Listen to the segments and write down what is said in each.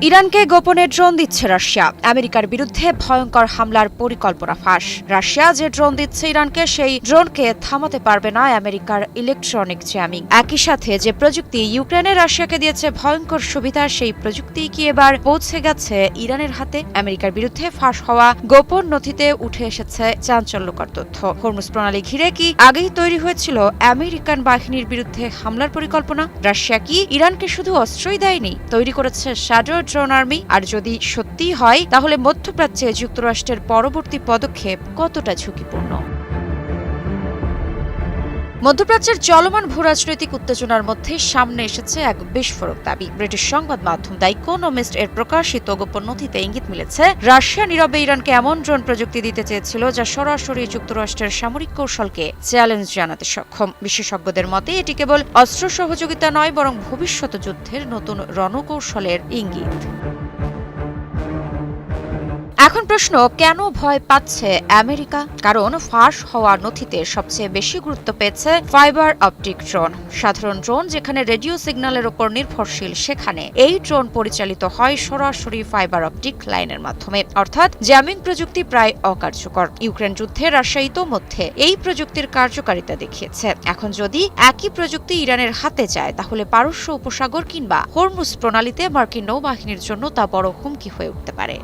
ইরানকে গোপনে ড্রোন দিচ্ছে রাশিয়া। আমেরিকার বিরুদ্ধে ভয়ঙ্কর হামলার পরিকল্পনা ফাঁস। রাশিয়া যে ড্রোন দিচ্ছে ইরানকে, সেই ড্রোনকে থামাতে পারবে না আমেরিকার ইলেকট্রনিক জ্যামিং। একই সাথে যে প্রযুক্তি ইউক্রেনে রাশিয়াকে দিয়েছে ভয়ঙ্কর সুবিধা, সেই প্রযুক্তি কি এবার পৌঁছে গেছে ইরানের হাতে? আমেরিকার বিরুদ্ধে ফাঁস হওয়া গোপন নথিতে উঠে এসেছে চাঞ্চল্যকর তথ্য। হরমুজ প্রণালী ঘিরে কি আগেই তৈরি হয়েছিল আমেরিকান বাহিনীর বিরুদ্ধে হামলার পরিকল্পনা? রাশিয়া কি ইরানকে শুধু অস্ত্রই দেয়নি, তৈরি করেছে শ্যাডো ড্রোন আর্মি? আর যদি সত্যিই হয়, তাহলে মধ্যপ্রাচ্যে যুক্তরাষ্ট্রের পরবর্তী পদক্ষেপ কতটা ঝুঁকিপূর্ণ? মধ্যপ্রাচ্যের চলমান ভূরাজনৈতিক উত্তেজনার মধ্যে সামনে এসেছে এক বিস্ফোরক দাবি। ব্রিটিশ সংবাদ মাধ্যম দ্য ইকোনমিস্ট এর প্রকাশিত গোপন নথিতে ইঙ্গিত মিলেছে, রাশিয়া নীরবে ইরানকে এমন ড্রোন প্রযুক্তি দিতে চেয়েছিল যা সরাসরি যুক্তরাষ্ট্রের সামরিক কৌশলকে চ্যালেঞ্জ জানাতে সক্ষম। বিশেষজ্ঞদের মতে এটি কেবল অস্ত্র সহযোগিতা নয়, বরং ভবিষ্যৎ যুদ্ধের নতুন রণকৌশলের ইঙ্গিত। এখন প্রশ্ন, কেন ভয় পাচ্ছে আমেরিকা? কারণ ফাঁস হওয়া নথিতে সবচেয়ে বেশি গুরুত্ব পেয়েছে ফাইবার অপটিক ড্রোন। সাধারণ ড্রোন যেখানে রেডিও সিগন্যালের উপর নির্ভরশীল, সেখানে এই ড্রোন পরিচালিত হয় সরাসরি ফাইবার অপটিক লাইনের মাধ্যমে, অর্থাৎ জ্যামিং প্রযুক্তি প্রায় অকার্যকর। ইউক্রেন যুদ্ধে রাশিয়া ইতোমধ্যে এই প্রযুক্তির কার্যকারিতা দেখিয়েছে। এখন যদি একই প্রযুক্তি ইরানের হাতে যায়, তাহলে পারস্য উপসাগর কিংবা হরমুজ প্রণালীতে মার্কিন নৌবাহিনীর জন্য তা বড় হুমকি হয়ে উঠতে পারে।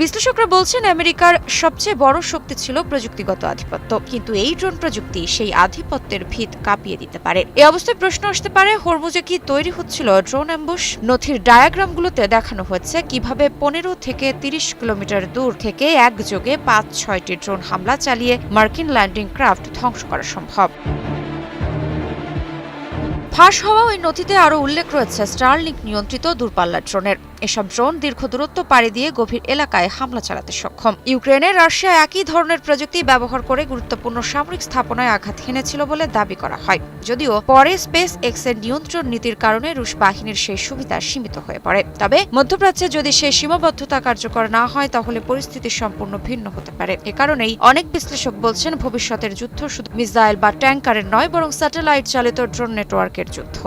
বিশ্লেষকরা বলছেন, আমেরিকার সবচেয়ে বড় শক্তি ছিল প্রযুক্তিগত আধিপত্য, কিন্তু এই ড্রোন প্রযুক্তি সেই আধিপত্যের ভিত কাঁপিয়ে দিতে পারে। এই অবস্থায় প্রশ্ন আসতে পারে, হরমুজে কি তৈরি হচ্ছিল ড্রোন অ্যাম্বুশ? নথির ডায়াগ্রামগুলোতে দেখানো হয়েছে কিভাবে 15 থেকে 30 কিলোমিটার দূর থেকে একযোগে 5-6টি ড্রোন হামলা চালিয়ে মার্কিন ল্যান্ডিং ক্রাফট ধ্বংস করা সম্ভব। ফাঁস হওয়া ওই নথিতে আরও উল্লেখ রয়েছে স্টারলিংক নিয়ন্ত্রিত দূরপাল্লার ড্রোনের। এসব ড্রোন দীর্ঘ দূরত্ব পাড়ি দিয়ে গভীর এলাকায় হামলা চালাতে সক্ষম। ইউক্রেনে রাশিয়া একই ধরনের প্রযুক্তি ব্যবহার করে গুরুত্বপূর্ণ সামরিক স্থাপনায় আঘাত হেনেছিল বলে দাবি করা হয়, যদিও পরে স্পেস এক্স এর নিয়ন্ত্রণ নীতির কারণে রুশ বাহিনীর সেই সুবিধা সীমিত হয়ে পড়ে। তবে মধ্যপ্রাচ্যে যদি সেই সীমাবদ্ধতা কার্যকর না হয়, তাহলে পরিস্থিতি সম্পূর্ণ ভিন্ন হতে পারে। এ কারণেই অনেক বিশ্লেষক বলছেন, ভবিষ্যতের যুদ্ধ শুধু মিসাইল বা ট্যাঙ্কারের নয়, বরং স্যাটেলাইট চালিত ড্রোন নেটওয়ার্কের যুদ্ধ।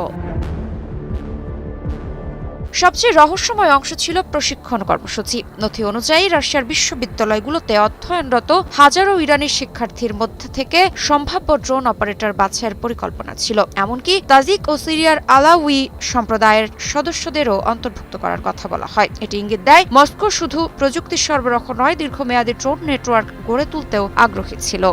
সবচেয়ে রহস্যময় অংশ ছিল প্রশিক্ষণ কর্মসূচি। নথি অনুযায়ী রাশিয়ার বিশ্ববিদ্যালয়গুলোতে অধ্যয়নরত হাজারো ইরানি শিক্ষার্থীর মধ্যে থেকে সম্ভাব্য ড্রোন অপারেটর বাছাইয়ের পরিকল্পনা ছিল। এমনকি তাজিক ও সিরিয়ার আলাউই সম্প্রদায়ের সদস্যদেরও অন্তর্ভুক্ত করার কথা বলা হয়। এটি ইঙ্গিত দেয়, মস্কো শুধু প্রযুক্তি সরবরাহ নয়, দীর্ঘমেয়াদী ড্রোন নেটওয়ার্ক গড়ে তুলতেও আগ্রহী ছিল।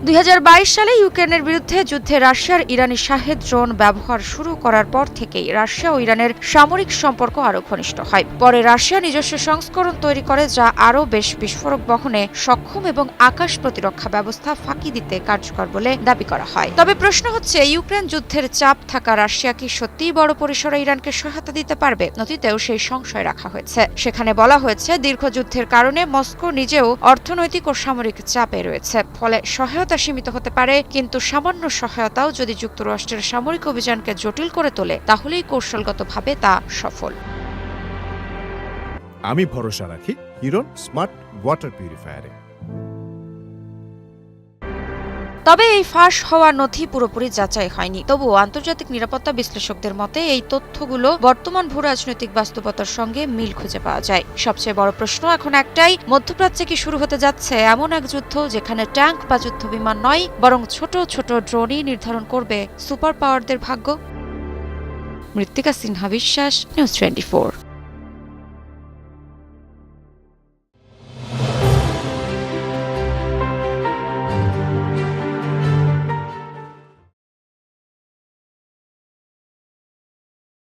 2022 সালে ইউক্রেনের বিরুদ্ধে যুদ্ধে রাশিয়ার ইরানি শাহেদ ড্রোন ব্যবহার শুরু করার পর থেকেই রাশিয়া ও ইরানের সামরিক সম্পর্ক আরও ঘনিষ্ঠ হয়। পরে রাশিয়া নিজস্ব সংস্করণ তৈরি করে, যা আরও বেশ বিস্ফোরক বহনে সক্ষম এবং আকাশ প্রতিরক্ষা ব্যবস্থা ফাঁকি দিতে কার্যকর বলে দাবি করা হয়। তবে প্রশ্ন হচ্ছে, ইউক্রেন যুদ্ধের চাপ থাকা রাশিয়া কি সত্যিই বড় পরিসরে ইরানকে সহায়তা দিতে পারবে? নথিতেও সেই সংশয় রাখা হয়েছে। সেখানে বলা হয়েছে, দীর্ঘ যুদ্ধের কারণে মস্কো নিজেও অর্থনৈতিক ও সামরিক চাপে রয়েছে, ফলে সহায়তা সীমিত হতে পারে। কিন্তু সামান্য সহায়তাও যদি যুক্তরাষ্ট্রের সামরিক অভিযানকে জটিল করে তোলে, তাহলেই কৌশলগতভাবে তা সফল। আমি ভরসা রাখি হিরন স্মার্ট ওয়াটার পিউরিফায়ারে। তবে এই ফাঁস হওয়া নথি পুরোপুরি যাচাই হয়নি। তবুও আন্তর্জাতিক নিরাপত্তা বিশ্লেষকদের মতে এই তথ্যগুলো বর্তমান ভূরাজনৈতিক বাস্তবতার সঙ্গে মিল খুঁজে পাওয়া যায়। সবচেয়ে বড় প্রশ্ন এখন একটাই, মধ্যপ্রাচ্যে কি শুরু হতে যাচ্ছে এমন এক যুদ্ধ, যেখানে ট্যাঙ্ক বা যুদ্ধ বিমান নয়, বরং ছোট ছোট ড্রোনই নির্ধারণ করবে সুপার পাওয়ারদের ভাগ্য? মৃত্তিকা সিনহা বিশ্বাস, নিউজ 24।